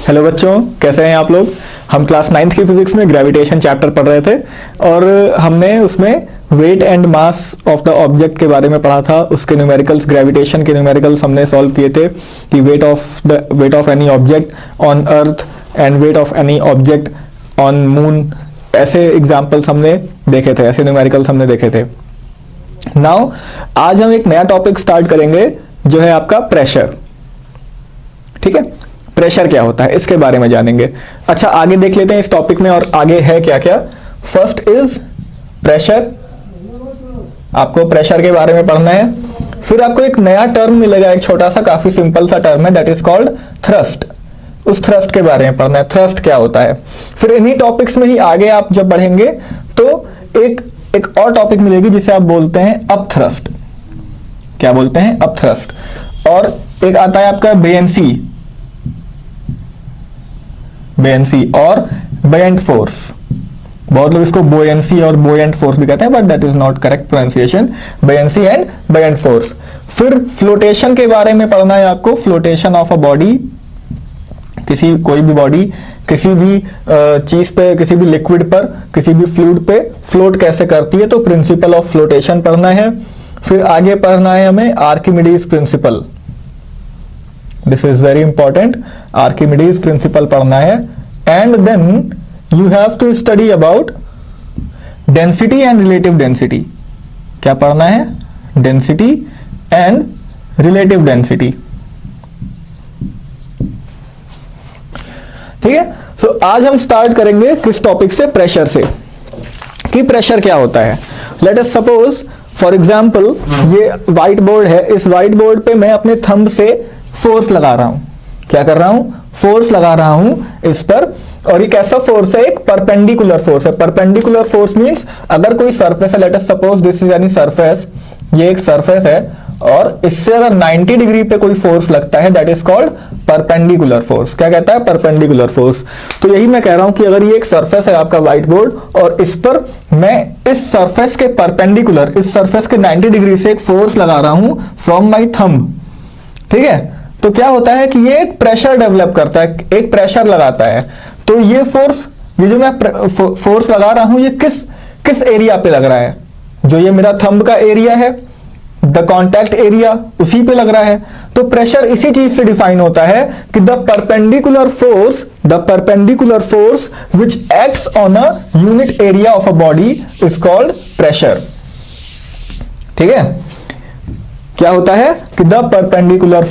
Hello बच्चों, कैसे हैं आप लोग। हम क्लास 9th की फिजिक्स में ग्रेविटेशन चैप्टर पढ़ रहे थे और हमने उसमें weight and mass of the object के बारे में पढ़ा था। उसके न्यूमेरिकल्स, ग्रेविटेशन के न्यूमेरिकल्स हमने सॉल्व किए थे कि weight of any object on earth and weight of any object on moon, ऐसे एग्जाम्पल्स हमने देखे थे, ऐसे न्यूमेरिकल्स हमने देखे थे। नाउ आज हम एक नया टॉपिक स्टार्ट करेंगे जो है आपका प्रेशर। ठीक है, प्रेशर क्या होता है इसके बारे में जानेंगे। अच्छा, आगे देख लेते हैं इस टॉपिक में और आगे है क्या क्या। फर्स्ट इज प्रेशर, आपको प्रेशर के बारे में पढ़ना है। फिर आपको एक नया टर्म मिलेगा, एक छोटा सा काफी सिंपल सा टर्म है, दैट इज कॉल्ड थ्रस्ट। उस थ्रस्ट के बारे में पढ़ना है, थ्रस्ट क्या होता है। फिर इन्हीं टॉपिक्स में ही आगे आप जब बढ़ेंगे तो एक और टॉपिक मिलेगी जिसे आप बोलते हैं अप थ्रस्ट। क्या बोलते हैं? Up thrust. और एक आता है आपका बेयंसी और बेयंट फोर्स। बहुत लोग इसको बोयंसी और बोयंट फोर्स भी कहते हैं, but that is not correct pronunciation. Buoyancy and buoyant force. फिर फ्लोटेशन के बारे में पढ़ना है आपको, फ्लोटेशन ऑफ अ बॉडी। कोई भी बॉडी किसी भी चीज पे, किसी भी लिक्विड पर, किसी भी फ्लूइड पे फ्लोट कैसे करती है, तो प्रिंसिपल ऑफ फ्लोटेशन पढ़ना है। फिर आगे पढ़ना है हमें Archimedes principle. This is very important, Archimedes principle पढ़ना है। And then you have to study about density and relative density. क्या पढ़ना है? Density and relative density. ठीक है, सो आज हम स्टार्ट करेंगे किस टॉपिक से? प्रेशर से, कि प्रेशर क्या होता है। Let us suppose for example ये व्हाइट बोर्ड है, इस व्हाइट बोर्ड पे मैं अपने थंब से फोर्स लगा रहा हूं। क्या कर रहा हूं? फोर्स लगा रहा हूं इस पर। और ये कैसा फोर्स है? एक परपेंडिकुलर फोर्स है। परपेंडिकुलर फोर्स मींस अगर कोई सरफेस है, let us suppose this is any surface, ये एक सरफेस है और इससे अगर 90 डिग्री पे कोई फोर्स लगता है, that is called perpendicular force. क्या कहता है? Perpendicular force. तो यही मैं कह रहा हूं कि अगर ये एक सरफेस है आपका व्हाइट बोर्ड और इस पर मैं इस सरफेस के परपेंडिकुलर, इस सरफेस के 90 डिग्री से एक फोर्स लगा रहा हूं फ्रॉम माई थंब। ठीक है, तो क्या होता है कि ये एक प्रेशर डेवलप करता है, एक प्रेशर लगाता है। तो ये फोर्स, ये जो मैं फोर्स लगा रहा हूं, ये किस एरिया पे लग रहा है? जो ये मेरा थंब का एरिया है, द कॉन्टैक्ट एरिया, उसी पे लग रहा है। तो प्रेशर इसी चीज से डिफाइन होता है कि the perpendicular force which acts on a unit area of a body is called pressure. ठीक है, क्या होता है कि the perpendicular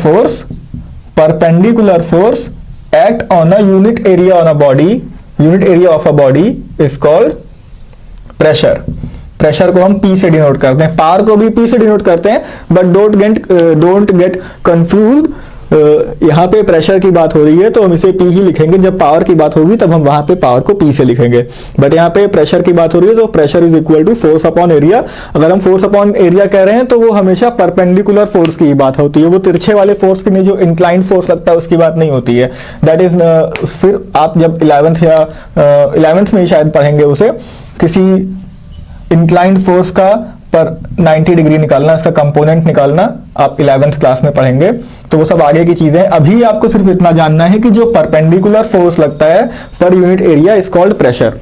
force act on a unit area on a body, unit area of a body is called pressure. Pressure को हम P से denote करते हैं, पावर को भी P से डिनोट करते हैं, बट डोंट गेट कंफ्यूज। यहां पे प्रेशर की बात हो रही है तो हम इसे P ही लिखेंगे। जब पावर की बात होगी तब हम वहां पे पावर को P से लिखेंगे, बट यहाँ पे प्रेशर की बात हो रही है तो pressure is equal to force upon area. अगर हम फोर्स अपॉन एरिया कह रहे हैं तो वो हमेशा परपेंडिकुलर फोर्स की बात होती है, वो तिरछे वाले फोर्स की नहीं, जो इंक्लाइंड फोर्स लगता है उसकी बात नहीं होती है। दैट इज फिर आप जब 11th में ही शायद पढ़ेंगे उसे, किसी इंक्लाइंड फोर्स का पर 90 डिग्री निकालना, इसका कंपोनेंट निकालना आप 11th क्लास में पढ़ेंगे। तो वो सब आगे की चीजें। अभी आपको सिर्फ इतना जानना है कि जो परपेंडिकुलर फोर्स लगता है पर unit area is called pressure.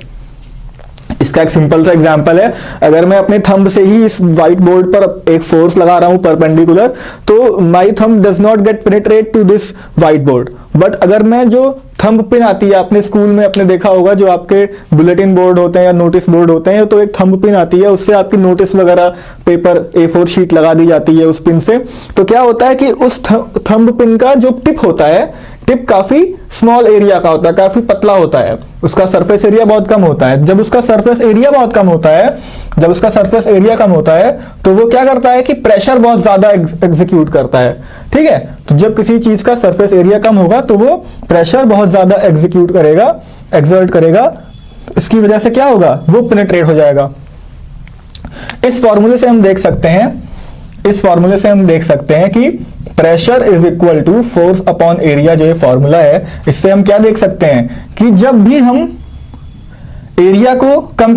इसका एक सिंपल सा एग्जांपल है, अगर मैं अपने थंब से ही इस व्हाइट बोर्ड पर एक फोर्स लगा रहा हूं परपेंडिकुलर, तो my thumb does not get penetrate to this whiteboard. But अगर मैं जो थंब पिन आती है, आपने स्कूल में अपने देखा होगा, जो आपके बुलेटिन बोर्ड होते हैं या नोटिस बोर्ड होते हैं, तो एक थंब पिन आती है, उससे आपकी नोटिस वगैरह पेपर A4 शीट लगा दी जाती है उस पिन से। तो क्या होता है कि उस थंब पिन का जो टिप होता है, टिप काफी स्मॉल एरिया का होता है, काफी पतला होता है, उसका सरफेस एरिया बहुत कम होता है। जब उसका सरफेस एरिया बहुत कम होता है, जब उसका सरफेस एरिया कम होता है तो वो क्या करता है कि प्रेशर बहुत ज्यादा एग्जीक्यूट करता है। ठीक है, तो जब किसी चीज का सरफेस एरिया कम होगा तो वो प्रेशर बहुत ज्यादा एग्जीक्यूट करेगा, एक्सर्ट करेगा। इसकी वजह से क्या होगा? वो पेनिट्रेट हो जाएगा। इस फॉर्मूले से हम देख सकते हैं कि pressure is equal to force upon area. जो ये फॉर्मूला है, इससे हम क्या देख सकते हैं कि जब भी हम एरिया को कम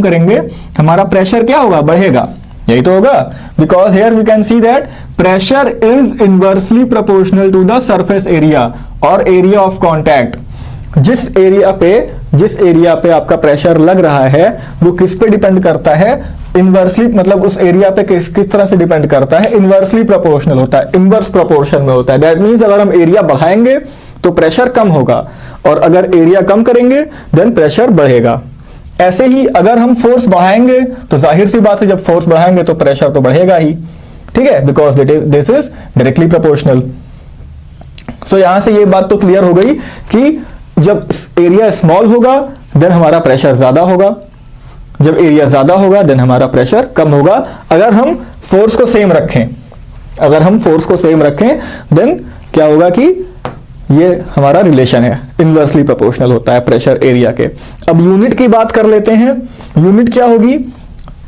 करेंगे, हमारा प्रेशर क्या होगा? बढ़ेगा। यही तो होगा, because here we can see that pressure is inversely proportional to the surface area और एरिया ऑफ कॉन्टैक्ट। जिस एरिया पे आपका प्रेशर लग रहा है वो किस पे डिपेंड करता है, इनवर्सली, मतलब उस एरिया पे किस तरह से डिपेंड करता है, इनवर्सली प्रोपोर्शनल होता है, इनवर्स प्रोपोर्शन में होता है। दैट मीन्स अगर हम एरिया बढ़ाएंगे तो प्रेशर कम होगा, और अगर एरिया कम करेंगे देन प्रेशर बढ़ेगा। ऐसे ही अगर हम फोर्स बढ़ाएंगे तो जाहिर सी बात है जब फोर्स बढ़ाएंगे तो प्रेशर तो बढ़ेगा ही, ठीक है, because this is directly proportional. So यहां से ये बात तो क्लियर हो गई कि जब एरिया स्मॉल होगा देन हमारा प्रेशर ज्यादा होगा, जब एरिया ज्यादा होगा देन हमारा प्रेशर कम होगा। अगर हम फोर्स को सेम रखें, देन क्या होगा कि ये हमारा रिलेशन है, इनवर्सली प्रोपोर्शनल होता है प्रेशर एरिया के। अब यूनिट की बात कर लेते हैं। यूनिट क्या होगी,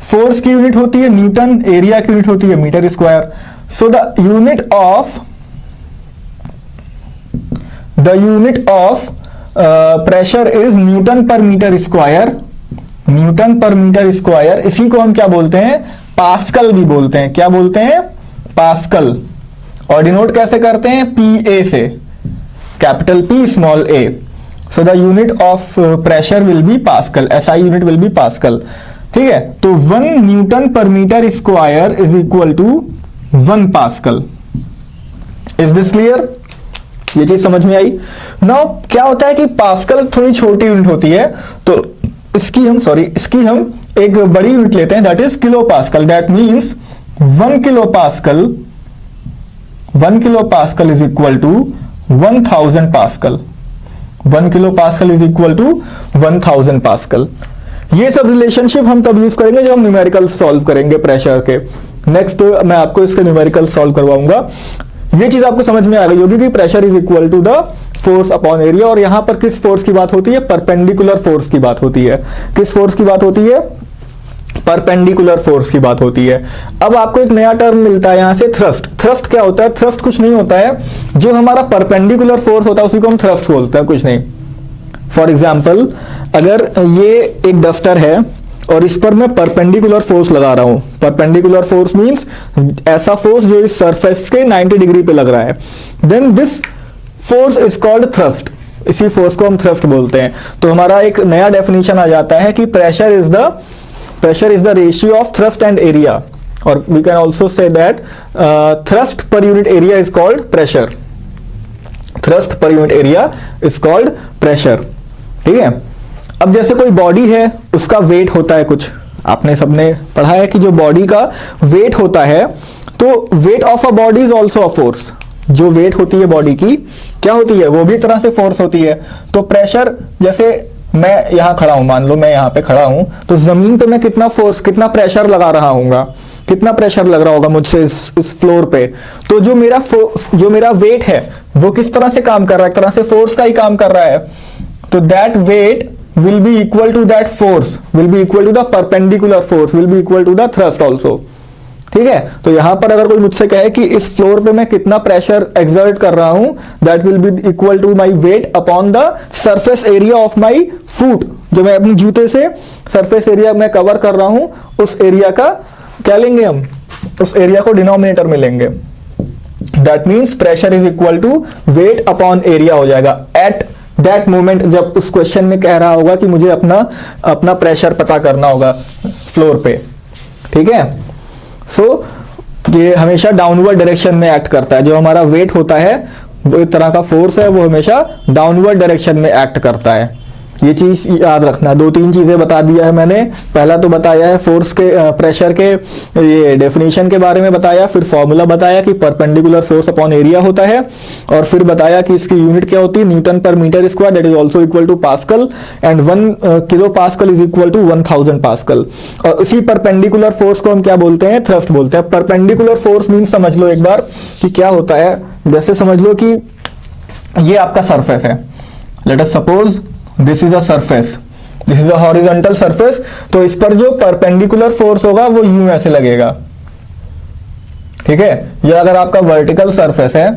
फोर्स की यूनिट होती है न्यूटन, एरिया की यूनिट होती है metre square. So the unit of pressure is newton per metre square. इसी को हम क्या बोलते हैं, पास्कल भी बोलते हैं। क्या बोलते हैं, पास्कल। और डिनोट कैसे करते हैं, पीए से, capital P small A. So the unit of pressure will be pascal, SI unit will be pascal, ठीक है। तो 1 newton per metre square is equal to 1 pascal. Is this clear, ये चीज समझ में आई। नाउ क्या होता है कि पास्कल थोड़ी छोटी यूनिट होती है, तो इसकी हम एक बड़ी यूनिट लेते हैं, that is kilo pascal. That means 1 kilo pascal is equal to 1000 pascal. 1 kilo pascal is equal to 1000 pascal. ये सब रिलेशनशिप हम तब यूज करेंगे जब हम न्यूमेरिकल सॉल्व करेंगे प्रेशर के। नेक्स्ट मैं आपको इसके न्यूमेरिकल सॉल्व करवाऊंगा। ये चीज आपको समझ में आ गई होगी कि pressure is equal to the force upon area. और यहां पर किस फोर्स की बात होती है, परपेंडिकुलर फोर्स की बात होती है। किस फोर्स की बात होती है, परपेंडिकुलर फोर्स की बात होती है। अब आपको एक नया टर्म मिलता है यहां से, थ्रस्ट। थ्रस्ट क्या होता है, थ्रस्ट कुछ नहीं होता है, जो हमारा परपेंडिकुलर फोर्स होता है उसी को हम थ्रस्ट बोलते हैं, कुछ नहीं। फॉर एग्जाम्पल, अगर ये एक डस्टर है और इस पर मैं परपेंडिकुलर फोर्स लगा रहा हूं, परपेंडिकुलर फोर्स मींस ऐसा फोर्स जो इस सरफेस के 90 डिग्री पे लग रहा है, then this force is called thrust. इसी फोर्स को हम थ्रस्ट बोलते हैं। तो हमारा एक नया डेफिनेशन आ जाता है कि pressure is the ratio of thrust and area, और we can also say that thrust per unit area is called pressure. Thrust per unit area is called pressure, ठीक है। अब जैसे कोई बॉडी है, उसका वेट होता है कुछ, आपने सबने पढ़ा है कि जो बॉडी का वेट होता है, तो weight of a body is also a force. जो वेट होती है बॉडी की क्या होती है, वो भी एक तरह से फोर्स होती है। तो प्रेशर, जैसे मैं यहां खड़ा हूं, मान लो मैं यहां पे खड़ा हूं, तो जमीन पे मैं कितना प्रेशर लगा रहा हूंगा, कितना प्रेशर लग रहा होगा मुझसे इस फ्लोर पे। तो जो मेरा वेट है वो किस तरह से काम कर रहा है, एक तरह से फोर्स का ही काम कर रहा है। तो that weight will be equal to that force, will be equal to the perpendicular force, will be equal to the thrust also, ठीक है। तो यहां पर अगर कोई मुझसे कहे कि इस फ्लोर पे मैं कितना प्रेशर एक्सर्ट कर रहा हूं, that will be equal to my weight upon the surface area of my foot, जो मैं अपने जूते से सरफेस एरिया में कवर कर रहा हूं, उस एरिया का क्या लेंगे हम, उस एरिया को डिनोमिनेटर में लेंगे। That means pressure is equal to weight upon area हो जाएगा एट दैट मोमेंट, जब उस क्वेश्चन में कह रहा होगा कि मुझे अपना प्रेशर पता करना होगा फ्लोर पे, ठीक है। सो ये हमेशा डाउनवर्ड डायरेक्शन में एक्ट करता है। जो हमारा वेट होता है वो एक तरह का फोर्स है, वो हमेशा डाउनवर्ड डायरेक्शन में एक्ट करता है। ये चीज याद रखना। 2-3 चीजें बता दिया है मैंने। पहला तो बताया है फोर्स के प्रेशर के ये डेफिनेशन के बारे में बताया, फिर फॉर्मूला बताया कि परपेंडिकुलर फोर्स अपॉन एरिया होता है, और फिर बताया कि इसकी यूनिट क्या होती है, newton per metre square, that is also equal to pascal, and 1 kilo pascal is equal to 1000 pascal. और इसी परपेंडिकुलर फोर्स को हम क्या बोलते हैं, थ्रस्ट बोलते हैं। परपेंडिकुलर फोर्स मीन समझ लो एक बार कि क्या होता है। जैसे समझ लो कि ये आपका सरफेस है, let us suppose this is a surface, this is a horizontal surface. तो इस पर जो परपेंडिकुलर फोर्स होगा वो यूं ऐसे लगेगा, ठीक है। ये अगर आपका वर्टिकल सरफेस है,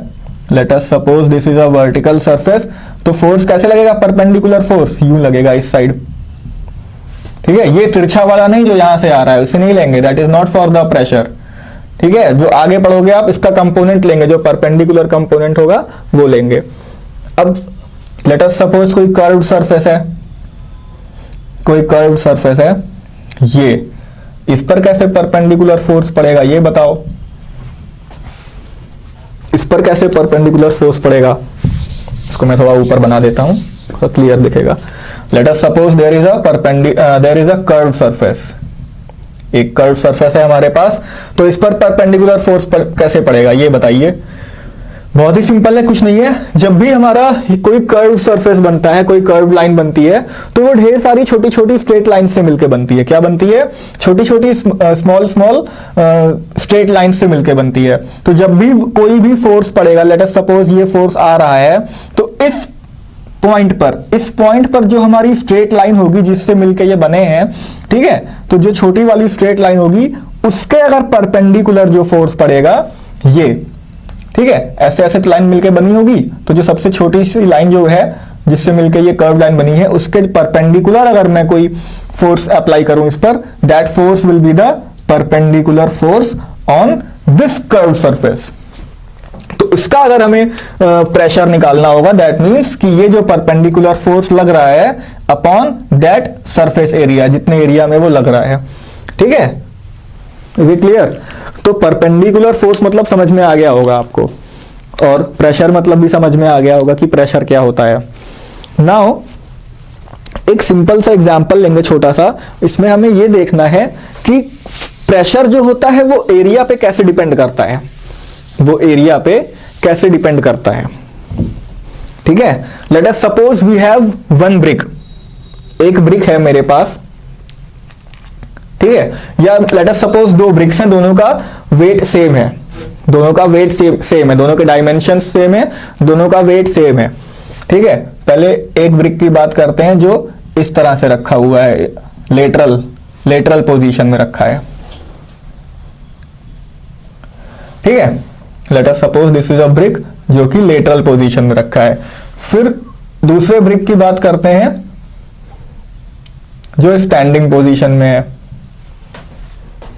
let us suppose this is a vertical surface, तो फोर्स कैसे लगेगा, परपेंडिकुलर फोर्स यूं लगेगा इस साइड, ठीक है, ये तिरछा वाला नहीं जो यहां से आ रहा है, उसे नहीं लेंगे, that is not for the pressure. ठीक है, जो आगे पढ़ोगे आप इसका कंपोनेंट लेंगे, जो परपेंडिकुलर कंपोनेंट होगा वो लेंगे। अब लेट अस सपोज कोई कर्व्ड सरफेस है, कोई कर्व्ड सरफेस है, ये इस पर कैसे परपेंडिकुलर फोर्स पड़ेगा ये बताओ, इस पर कैसे परपेंडिकुलर फोर्स पड़ेगा। इसको मैं थोड़ा ऊपर बना देता हूं, थोड़ा क्लियर दिखेगा। Let us suppose there is a curved surface, एक कर्व सरफेस है हमारे पास, तो इस पर परपेंडिकुलर फोर्स कैसे पड़ेगा ये बताइए। बहुत ही सिंपल है, कुछ नहीं है, जब भी हमारा कोई कर्व सरफेस बनता है, कोई कर्व लाइन बनती है, तो वो ढेर सारी छोटी छोटी स्ट्रेट लाइन से मिलकर बनती है। क्या बनती है? छोटी छोटी स्मॉल स्मॉल स्ट्रेट लाइन से मिलकर बनती है। तो जब भी कोई भी फोर्स पड़ेगा, लेट अस सपोज ये फोर्स आ रहा है, तो इस पॉइंट पर जो हमारी स्ट्रेट लाइन होगी जिससे मिलके ये बने हैं, ठीक है, तो जो छोटी वाली स्ट्रेट लाइन होगी उसके अगर परपेंडिकुलर जो फोर्स पड़ेगा ये, ठीक है, ऐसे ऐसे लाइन मिलके बनी होगी, तो जो सबसे छोटी सी लाइन जो है जिससे मिलके ये कर्व लाइन बनी है, उसके परपेंडिकुलर अगर मैं कोई फोर्स अप्लाई करूं इस पर, that force will be the perpendicular force on this curve surface. तो इसका अगर हमें प्रेशर निकालना होगा, दैट मींस कि ये जो परपेंडिकुलर फोर्स लग रहा है अपॉन दैट सरफेस एरिया, जितने एरिया में वो लग रहा है। ठीक है, इज इट क्लियर? तो परपेंडिकुलर फोर्स मतलब समझ में आ गया होगा आपको, और प्रेशर मतलब भी समझ में आ गया होगा कि प्रेशर क्या होता है। नाउ एक सिंपल सा एग्जांपल लेंगे छोटा सा, इसमें हमें ये देखना है कि प्रेशर जो होता है वो एरिया पे कैसे डिपेंड करता है, वो एरिया पे कैसे डिपेंड करता है। ठीक है, let us suppose we have one brick, एक ब्रिक है मेरे पास, ठीक है, या लेट अस सपोज दो ब्रिक्स हैं, दोनों का वेट सेम है, दोनों का वेट सेम है, दोनों के डायमेंशन सेम है, दोनों का वेट सेम है। ठीक है, पहले एक ब्रिक की बात करते हैं जो इस तरह से रखा हुआ है, लेटरल पोजीशन में रखा है। ठीक है, let us suppose this is a brick जो कि लेटरल पोजीशन में रखा है। फिर दूसरे ब्रिक की बात करते हैं जो स्टैंडिंग पोजीशन में है,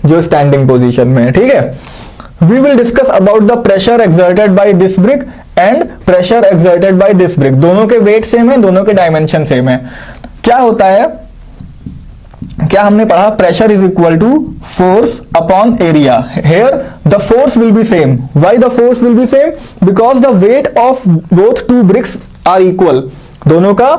जो स्टैंडिंग पोजीशन में है। ठीक है, we will discuss about the pressure exerted by this brick and pressure exerted by this brick. दोनों के वेट सेम है, दोनों के डायमेंशन सेम है। क्या होता है, क्या हमने पढ़ा, pressure is equal to force upon area. Here the force will be same. Why the force will be same? Because the weight of both two bricks are equal. दोनों का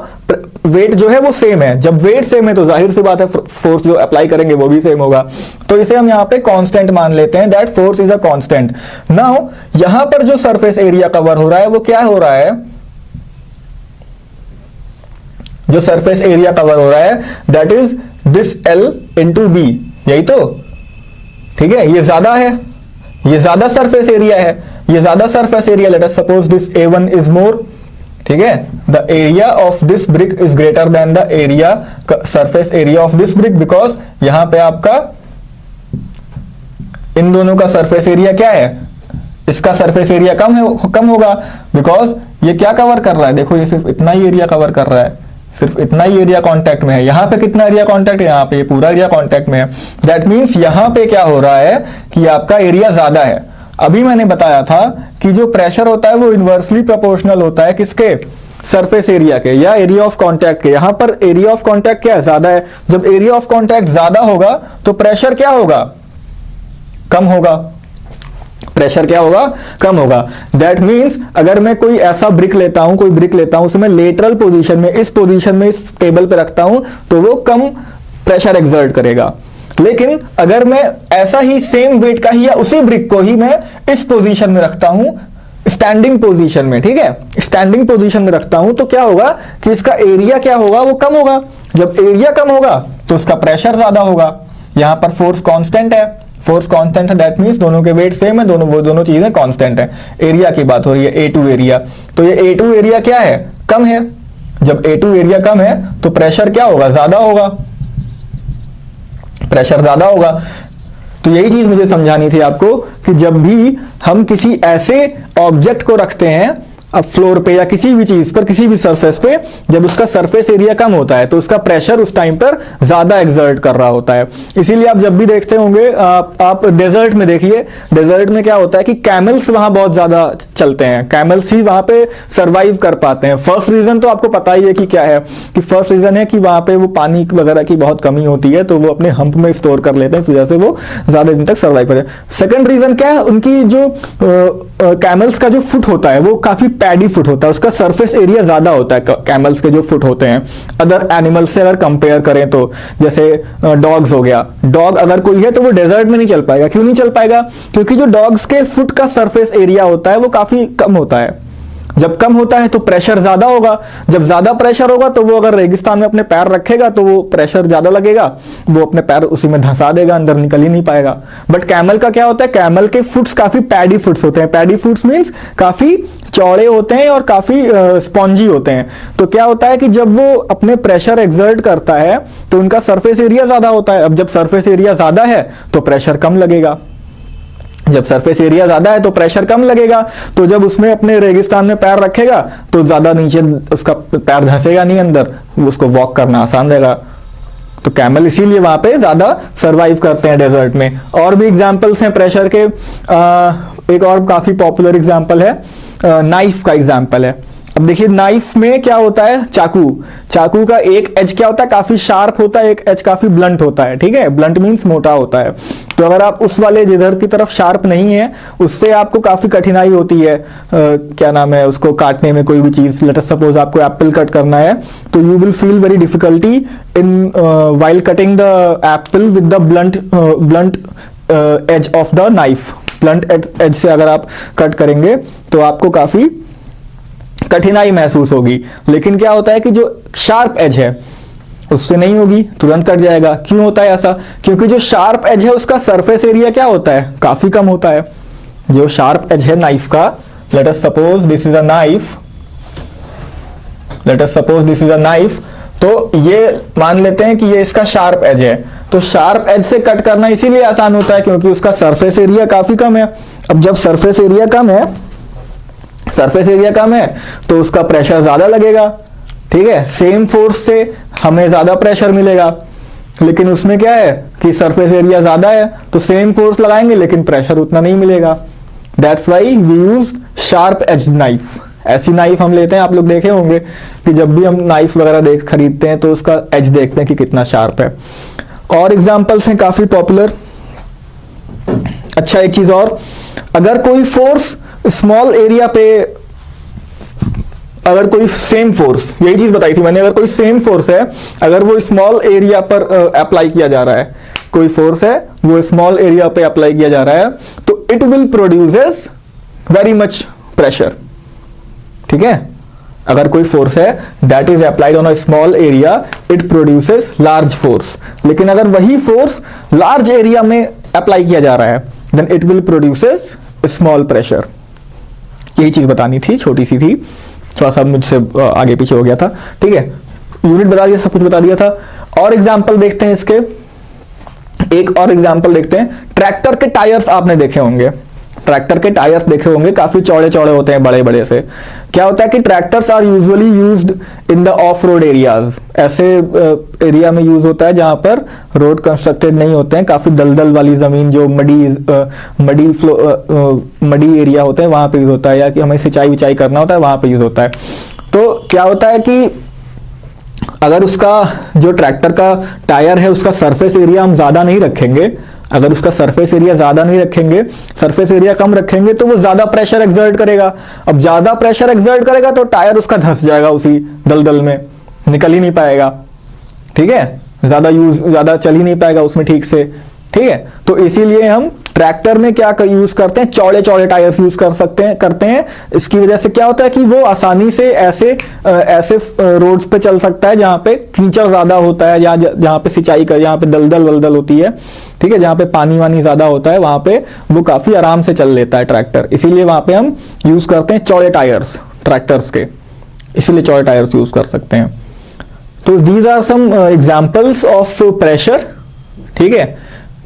वेट जो है वो सेम है। जब वेट सेम है तो जाहिर सी बात है फोर्स जो अप्लाई करेंगे वो भी सेम होगा। तो इसे हम यहां पे कांस्टेंट मान लेते हैं, that force is a constant. Now यहां पर जो सरफेस एरिया कवर हो रहा है वो क्या हो रहा है, जो सरफेस एरिया कवर हो रहा है that is this L into be, यही तो। ठीक है, ये ज्यादा है, ये ज्यादा सरफेस एरिया है, ये ज्यादा surface area. Late us suppose this A1 is more. ठीक है, the area of this brick is greater than the area, surface area of this brick, because यहां पे आपका इन दोनों का सरफेस एरिया क्या है, इसका सरफेस एरिया कम होगा, बिकॉज ये क्या कवर कर रहा है, देखो ये सिर्फ इतना ही एरिया कवर कर रहा है, सिर्फ इतना ही एरिया कांटेक्ट में है। यहां पे कितना एरिया कांटेक्ट है, यहां पे पूरा एरिया कांटेक्ट में है। दैट मींस यहां पे क्या हो रहा है कि आपका एरिया ज्यादा है। अभी मैंने बताया था कि जो प्रेशर होता है वो इनवर्सली प्रोपोर्शनल होता है किसके, सरफेस एरिया के या एरिया ऑफ कांटेक्ट के। यहां पर एरिया ऑफ कांटेक्ट क्या है, ज्यादा है। जब एरिया ऑफ कांटेक्ट ज्यादा होगा तो प्रेशर क्या होगा, कम होगा। प्रेशर क्या होगा, कम होगा। दैट मींस अगर मैं कोई ऐसा ब्रिक लेता हूं, कोई ब्रिक लेता हूं, उसे मैं लेटरल पोजीशन में, इस पोजीशन में, इस टेबल पे रखता हूं तो वो कम प्रेशर एक्सर्ट करेगा। लेकिन अगर मैं ऐसा ही सेम वेट का ही या उसी ब्रिक को ही मैं इस पोजीशन में रखता हूं, स्टैंडिंग पोजीशन में, ठीक है, स्टैंडिंग पोजीशन में रखता हूं, तो क्या होगा कि इसका एरिया क्या होगा, वो कम होगा। जब एरिया कम होगा तो उसका प्रेशर ज्यादा होगा। यहां पर फोर्स कांस्टेंट है, फोर्स कांस्टेंट है, दैट मींस दोनों के वेट सेम है, दोनों चीजें कांस्टेंट है। एरिया की बात हो रही है, A2 एरिया, तो ये A2 एरिया क्या है, कम है। जब A2 एरिया कम है तो प्रेशर क्या होगा, ज्यादा होगा, प्रेशर ज्यादा होगा। तो यही चीज मुझे समझानी थी आपको कि जब भी हम किसी ऐसे ऑब्जेक्ट को रखते हैं अब फ्लोर पे या किसी भी चीज पर, किसी भी सरफेस पे, जब उसका सरफेस एरिया कम होता है तो उसका प्रेशर उस टाइम पर ज्यादा एक्सर्ट कर रहा होता है। इसीलिए आप जब भी देखते होंगे, आप डेजर्ट में देखिए, डेजर्ट में क्या होता है कि कैमल्स वहां बहुत ज्यादा चलते हैं, कैमल्स ही वहां पे सरवाइव कर पाते हैं। फर्स्ट रीजन तो आपको पता ही है कि क्या है, कि फर्स्ट रीजन है कि वहां पे वो पानी वगैरह की बहुत कमी होती है, तो वो अपने हम्प में स्टोर कर लेते हैं, इस वजह से वो ज्यादा दिन तक सर्वाइव करें। सेकंड रीजन क्या है, उनकी जो कैमल्स का जो फुट होता है वो काफी पैडी फुट होता है, उसका सरफेस एरिया ज्यादा होता है कैमल्स के जो फुट होते हैं अदर एनिमल्स से अगर कंपेयर करें तो। जैसे डॉग्स हो गया, डॉग अगर कोई है तो वो डेजर्ट में नहीं चल पाएगा। क्यों नहीं चल पाएगा? क्योंकि जो डॉग्स के फुट का सरफेस एरिया होता है वो काफी कम होता है। जब कम होता है तो प्रेशर ज्यादा होगा, जब ज्यादा प्रेशर होगा तो वो अगर रेगिस्तान में अपने पैर रखेगा तो वो प्रेशर ज्यादा लगेगा, वो अपने पैर उसी में धंसा देगा, अंदर निकल ही नहीं पाएगा। बट कैमल का क्या होता है, कैमल के फुट्स काफी पैडी फुट्स होते हैं। पैडी फुट्स मींस काफी चौड़े होते हैं और काफी स्पॉन्जी होते हैं। तो क्या होता है कि जब वो अपने प्रेशर एक्सर्ट करता है तो उनका सरफेस एरिया ज्यादा होता है। अब जब सरफेस एरिया ज्यादा है तो प्रेशर कम लगेगा, जब सरफेस एरिया ज्यादा है तो प्रेशर कम लगेगा, तो जब उसमें अपने रेगिस्तान में पैर रखेगा तो ज्यादा नीचे उसका पैर धंसेगा नहीं अंदर, उसको वॉक करना आसान रहेगा। तो कैमल इसीलिए वहां पे ज्यादा सरवाइव करते हैं डेजर्ट में। और भी एग्जांपल्स हैं प्रेशर के। एक और काफी पॉपुलर एग्जांपल है, नाइफ का एग्जांपल है। अब देखिए नाइफ में क्या होता है, चाकू का एक एज क्या होता है, काफी शार्प होता है, एक एज काफी ब्लंट होता है। ठीक है, ब्लंट मींस मोटा होता है। तो अगर आप उस वाले जिधर की तरफ शार्प नहीं है उससे आपको काफी कठिनाई होती है, क्या नाम है, उसको काटने में। कोई भी चीज, लेट अस सपोज आपको एप्पल कट करना है तो you will feel very difficulty in while cutting the apple with the blunt edge of the knife. Blunt edge से अगर आप कट करेंगे तो आपको काफी कठिनाई महसूस होगी। लेकिन क्या होता है कि जो शार्प एज है उससे नहीं होगी, तुरंत कट जाएगा। क्यों होता है ऐसा? क्योंकि जो शार्प एज है उसका सरफेस एरिया क्या होता है, काफी कम होता है। जो शार्प एज है नाइफ का, late us suppose this is a knife, late us suppose this is a knife, तो ये मान लेते हैं कि ये इसका शार्प एज है। तो शार्प एज से कट करना इसीलिए आसान होता है क्योंकि उसका सरफेस एरिया काफी कम है। अब जब सरफेस एरिया कम है, सरफेस एरिया कम है तो उसका प्रेशर ज्यादा लगेगा। ठीक है, सेम फोर्स से हमें ज्यादा प्रेशर मिलेगा, लेकिन उसमें क्या है कि सरफेस एरिया ज्यादा है तो सेम फोर्स लगाएंगे लेकिन प्रेशर उतना नहीं मिलेगा। That's why we use sharp edge knife. ऐसी नाइफ हम लेते हैं, आप लोग देखे होंगे कि जब भी हम नाइफ वगैरह खरीदते हैं तो उसका एज देखते हैं कि कितना शार्प है। और एग्जांपल्स हैं काफी पॉपुलर। अच्छा, एक चीज और, अगर कोई फोर्स स्मॉल एरिया पे, अगर कोई सेम फोर्स, यही चीज बताई थी मैंने, अगर कोई सेम फोर्स है, अगर वो स्मॉल एरिया पर अप्लाई किया जा रहा है, कोई फोर्स है वो स्मॉल एरिया पे अप्लाई किया जा रहा है, तो it will produces very much pressure. ठीक है, अगर कोई फोर्स है that is applied on a small area, it produces large force. लेकिन अगर वही फोर्स लार्ज एरिया में अप्लाई किया जा रहा है then it will produces small pressure. यही चीज बतानी थी, छोटी सी थी, थोड़ा सा मुझसे आगे पीछे हो गया था। ठीक है, यूनिट बता दिया, सब कुछ बता दिया था। और एग्जांपल देखते हैं इसके, एक और एग्जांपल देखते हैं। ट्रैक्टर के टायर्स आपने देखे होंगे, ट्रैक्टर के टायर्स देखे होंगे, काफी चौड़े चौड़े होते हैं, बड़े बड़े से। क्या होता है कि tractors are usually used in the off road areas. ऐसे एरिया में यूज होता है जहां पर रोड कंस्ट्रक्टेड नहीं होते हैं, काफी दलदल वाली जमीन, जो मडी एरिया होते हैं वहां पे यूज होता है, या कि हमें सिंचाई विचाई करना होता है वहां पे यूज होता है। तो क्या होता है कि अगर उसका जो ट्रैक्टर का टायर है उसका सरफेस एरिया हम ज्यादा नहीं रखेंगे, अगर उसका सरफेस एरिया ज्यादा नहीं रखेंगे, सरफेस एरिया कम रखेंगे, तो वो ज्यादा प्रेशर एक्सर्ट करेगा। अब ज्यादा प्रेशर एक्सर्ट करेगा तो टायर उसका धंस जाएगा, उसी दलदल में निकल ही नहीं पाएगा। ठीक है, ज्यादा चल ही नहीं पाएगा उसमें ठीक से। ठीक है, तो इसीलिए हम ट्रैक्टर में क्या यूज करते हैं, चौड़े चौड़े टायर्स यूज करते हैं। इसकी वजह से क्या होता है कि वो आसानी से ऐसे रोड्स पे चल सकता है जहां पे कीचड़ ज्यादा होता है, या जहां पे सिंचाई कर, जहां पे दलदल वलदल होती है। ठीक है, जहां पे पानी वानी ज्यादा होता है वहां पे वो काफी आराम से चल लेता है ट्रैक्टर। इसीलिए वहां पे हम यूज करते हैं चौड़े टायर्स ट्रैक्टर्स के, इसीलिए चौड़े टायर्स यूज कर सकते हैं। तो these are some examples of pressure. ठीक है,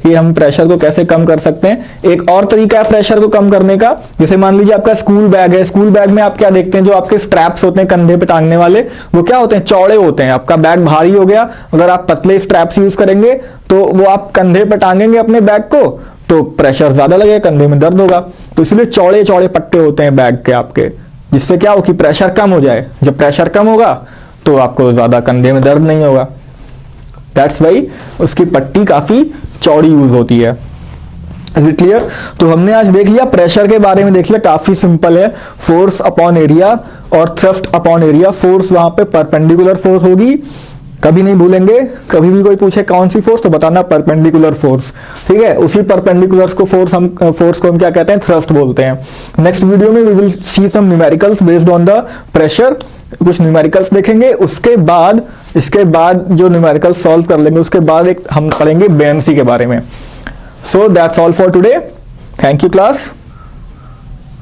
कि हम प्रेशर को कैसे कम कर सकते हैं। एक और तरीका है प्रेशर को कम करने का, जैसे मान लीजिए आपका स्कूल बैग है, स्कूल बैग में आप क्या देखते हैं, जो आपके स्ट्रैप्स होते हैं कंधे पे टांगने वाले, वो क्या होते हैं, चौड़े होते हैं। आपका बैग भारी हो गया, अगर आप पतले स्ट्रैप्स यूज करेंगे तो वो आप कंधे पे टांगेंगे अपने बैग को, तो प्रेशर ज्यादा लगेगा, कंधे में दर्द होगा। तो इसलिए चौड़े चौड़े पट्टे होते हैं बैग के आपके, जिससे क्या हो कि प्रेशर कम हो जाए। जब प्रेशर कम होगा तो आपको ज्यादा कंधे में दर्द नहीं होगा। दैट्स वाई उसकी पट्टी काफी चौड़ी यूज होती है। Is it clear? तो हमने आज देख लिया प्रेशर के बारे में, देख लिया, काफी सिंपल है। फोर्स अपॉन एरिया और थ्रस्ट अपॉन एरिया। फोर्स वहां पे परपेंडिकुलर फोर्स होगी, कभी नहीं भूलेंगे। कभी भी कोई पूछे कौन सी फोर्स, तो बताना परपेंडिकुलर फोर्स, ठीक है। उसी परपेंडिकुलर को फोर्स हम क्या कहते हैं, थ्रस्ट बोलते हैं। नेक्स्ट वीडियो में we will see some numericals based on the pressure, कुछ न्यूमेरिकल्स देखेंगे। इसके बाद जो न्यूमेरिकल्स सॉल्व कर लेंगे, उसके बाद एक हम पढ़ेंगे बेयनसी के बारे में। So that's all for today. Thank you class.